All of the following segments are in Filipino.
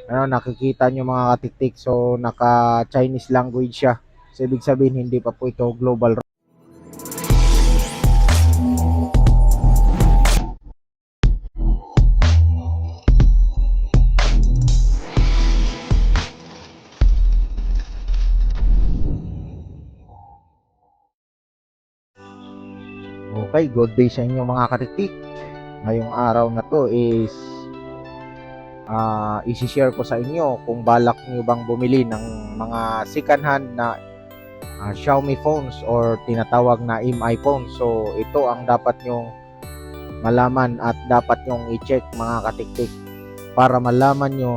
Ano, nakikita nyo mga katiktik, so naka Chinese language siya. So ibig sabihin hindi pa po ito global. Okay, good day sa inyo mga katiktik. Ngayong araw na to is isi-share ko sa inyo kung balak nyo bang bumili ng mga second hand na Xiaomi phones or tinatawag na MI phones. So ito ang dapat nyong malaman at dapat nyong i-check mga katiktik para malaman nyo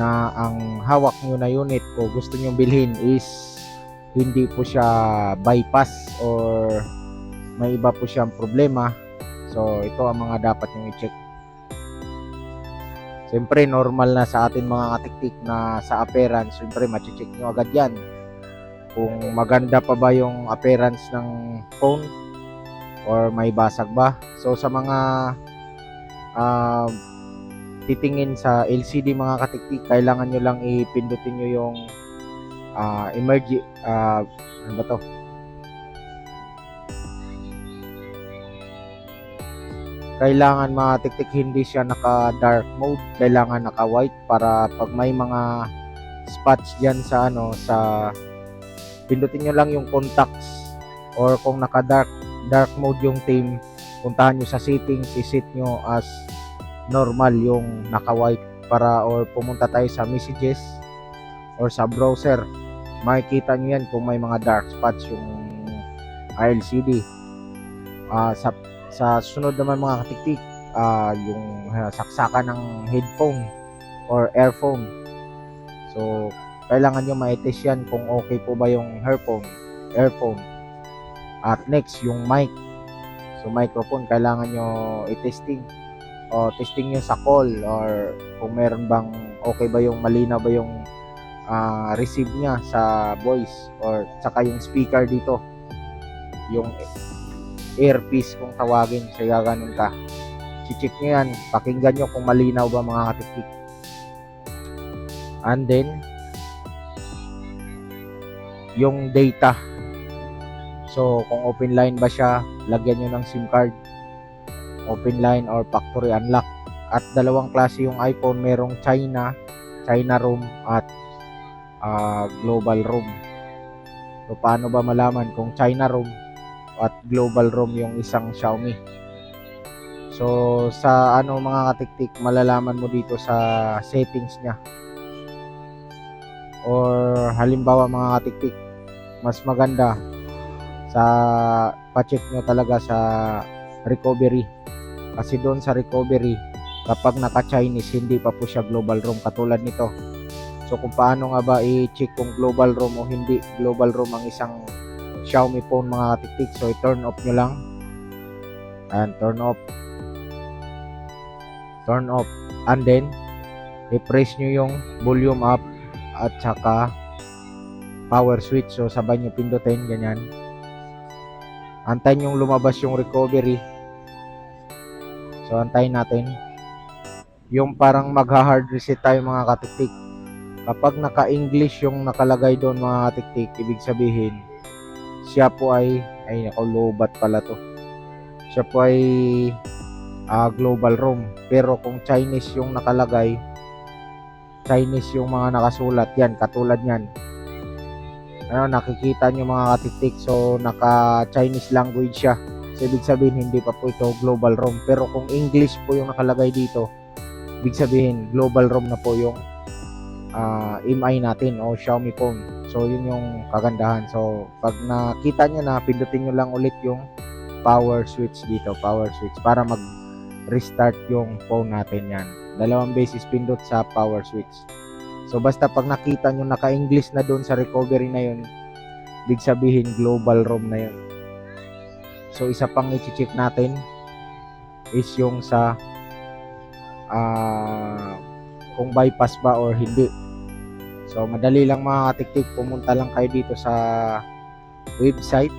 na ang hawak nyo na unit o gusto nyong bilhin is hindi po siya bypass or may iba po siyang problema. So ito ang mga dapat nyong i-check. Siyempre normal na sa atin mga katiktik na sa appearance, siyempre mache-check nyo agad yan kung maganda pa ba yung appearance ng phone or may basag ba. So sa mga titingin sa LCD mga katiktik, kailangan nyo lang ipindutin nyo yung ano ba to? Kailangan mga tiktik hindi siya naka dark mode, kailangan naka white para pag may mga spots diyan sa sa pindutin nyo lang yung contacts, or kung naka dark mode yung theme, puntahan nyo sa settings, iset nyo as normal yung naka white para, or pumunta tayo sa messages or sa browser, makikita nyo yan kung may mga dark spots yung LCD. Sa sunod naman mga katiktik, yung saksakan ng headphone or earphone. So kailangan nyo ma-test yan kung okay po ba yung earphone. At next yung mic. So microphone kailangan nyo i-testing, o testing nyo sa call, or kung meron bang okay ba yung malinaw ba yung receive niya sa voice, or saka yung speaker dito, yung earpiece kung tawagin, so gaganon ka, check nyo yan, pakinggan nyo kung malinaw ba mga katiktik. And then yung data, so kung open line ba siya, lagyan nyo ng SIM card, open line or factory unlock. At dalawang klase yung iPhone, merong China ROM at global ROM. So paano ba malaman kung China ROM at global ROM yung isang Xiaomi? So sa mga katiktik, malalaman mo dito sa settings niya, or halimbawa mga katiktik, mas maganda sa pa-check nyo talaga sa recovery, kasi doon sa recovery kapag naka Chinese hindi pa po siya global ROM katulad nito. So kung paano nga ba i-check kung global ROM o hindi global ROM ang isang Xiaomi phone mga katiktik, so i-turn off nyo lang, and turn off, and then i-press nyo yung volume up at saka power switch, so sabay nyo pindutin ganyan, antayin yung lumabas yung recovery. So antayin natin yung parang magha-hard reset tayo mga katiktik. Kapag naka-English yung nakalagay doon mga katiktik, ibig sabihin siya po ay lobat pala to, siya po ay global ROM. Pero kung Chinese yung nakalagay, Chinese yung mga nakasulat, yan katulad yan, nakikita nyo mga katiktik, so naka Chinese language siya, so ibig sabihin hindi pa po ito global ROM. Pero kung English po yung nakalagay dito, ibig sabihin global ROM na po yung MI natin o Xiaomi phone. So yun yung kagandahan. So pag nakita nyo na, pindutin nyo lang ulit yung power switch dito, power switch, para mag restart yung phone natin. Yan, dalawang beses pindot sa power switch. So basta pag nakita nyo naka-English na doon sa recovery na yun, ibig sabihin global ROM na yun. So isa pang i-check natin is yung sa kung bypass ba or hindi. So madali lang mga katiktik, pumunta lang kayo dito sa website.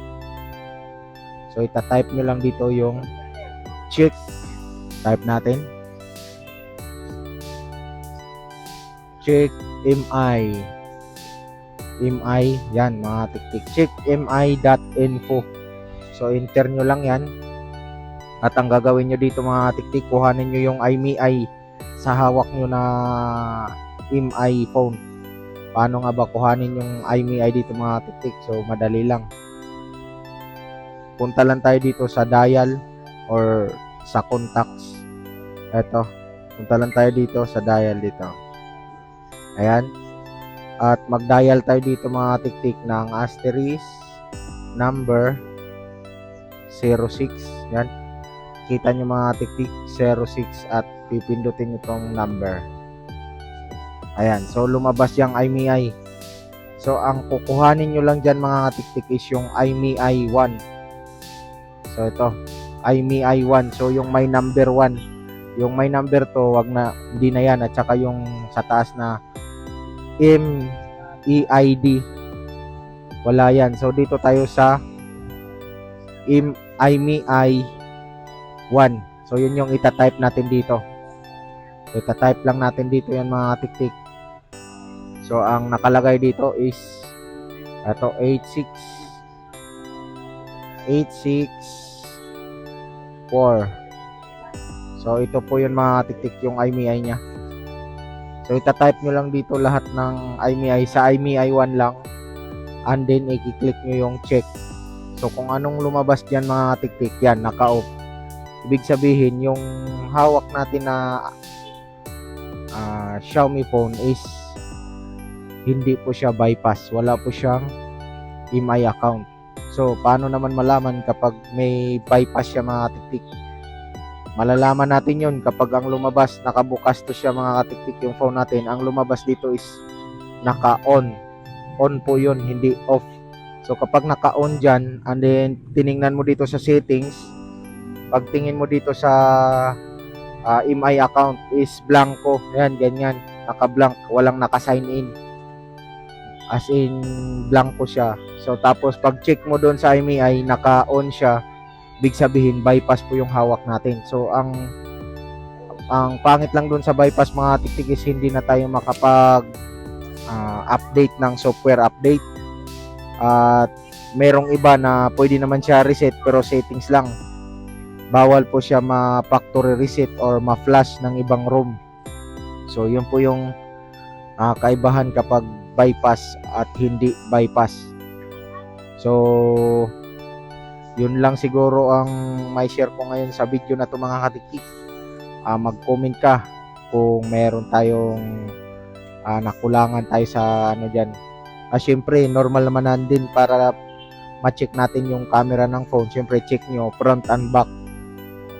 So ita-type nyo lang dito yung check, type natin, check MI. MI, yan mga tiktik. Check mi.info. So enter nyo lang yan. At ang gagawin nyo dito mga tiktik, kuhanin nyo yung IMEI sa hawak nyo na MI phone. Paano nga ba kuhanin yung IMEI dito mga tiktik? So madali lang. Punta lang tayo dito sa dial or sa contacts. Eto, punta lang tayo dito sa dial dito. Ayan. At mag-dial tayo dito mga tiktik ng asterisk number 06. Yan. Kita nyo mga tiktik 06 at pipindutin nyo tong number. Ayan. So lumabas yung IMEI. So ang kukuhanin nyo lang dyan mga tiktik is yung IMEI 1. So ito. IMEI 1. So yung may number 1. Yung may number to, wag na, hindi na yan. At saka yung sa taas na MEID, wala yan. So dito tayo sa IMEI 1. So yun yung itatype natin dito. So itatype lang natin dito yan mga tiktik. So ang nakalagay dito is ito 864. So ito po yun mga tiktik, yung IMEI nya. So itatype nyo lang dito lahat ng IMEI sa IMEI 1 lang, and then i-click nyo yung check. So kung anong lumabas dyan mga tiktik, yan naka-off. Ibig sabihin yung hawak natin na Xiaomi phone is hindi po siya bypass, wala po siyang IMEI account. So paano naman malaman kapag may bypass siya mga tiktik? Malalaman natin yun kapag ang lumabas, nakabukas to siya mga katiktik yung phone natin. Ang lumabas dito is naka-on. On po yun, hindi off. So kapag naka-on dyan, and then tiningnan mo dito sa settings, pagtingin mo dito sa MI account is blanco. Ayan, ganyan. Naka-blank, walang naka-sign in. As in, blanco siya. So tapos pag check mo doon sa MI, naka-on siya. Big sabihin bypass po yung hawak natin. So ang pangit lang doon sa bypass mga tiktik is hindi na tayo makapag update ng software update. At merong iba na pwede naman siya reset pero settings lang. Bawal po siya ma-factory reset or ma-flash ng ibang ROM. So yun po yung kaibahan kapag bypass at hindi bypass. So yun lang siguro ang may share ko ngayon sa video na to mga katiktik. Mag-comment ka kung meron tayong nakulangan tayo sa ano dyan. Syempre normal naman din para ma-check natin yung camera ng phone. Syempre check nyo front and back.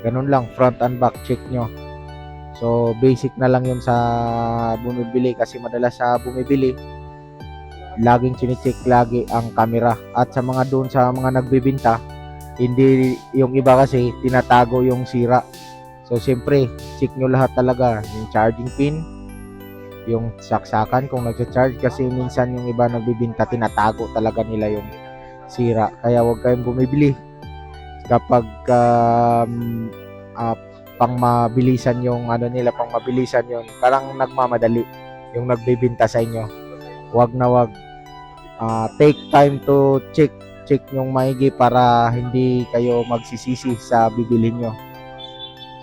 Ganun lang, front and back check nyo. So basic na lang yun sa bumibili, kasi madalas sa bumibili laging chine-check lagi ang camera. At sa mga doon sa mga nagbebenta, hindi, yung iba kasi tinatago yung sira. So siyempre check nyo lahat talaga, yung charging pin, yung saksakan kung nagcha-charge, kasi minsan yung iba nagbibenta tinatago talaga nila yung sira. Kaya huwag kayong bumibili kapag pang mabilisan yung ano nila, pang mabilisan yun, parang nagmamadali yung nagbibenta sa inyo. Huwag na huwag. Take time to check nyong maigi para hindi kayo magsisisi sa bibili nyo.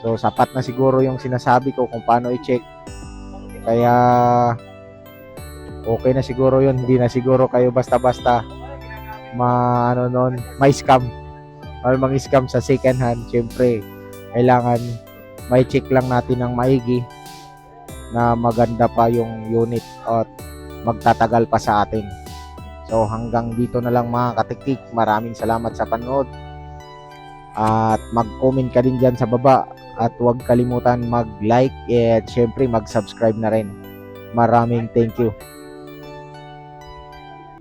So sapat na siguro yung sinasabi ko kung paano i-check. Kaya okay na siguro yun. Hindi na siguro kayo basta-basta may scam or mang-scam sa second hand. Siyempre kailangan may check lang natin ng maigi na maganda pa yung unit at magtatagal pa sa atin. So hanggang dito na lang mga katiktik. Maraming salamat sa panood. At mag-comment ka din dyan sa baba. At huwag kalimutan mag-like at syempre mag-subscribe na rin. Maraming thank you.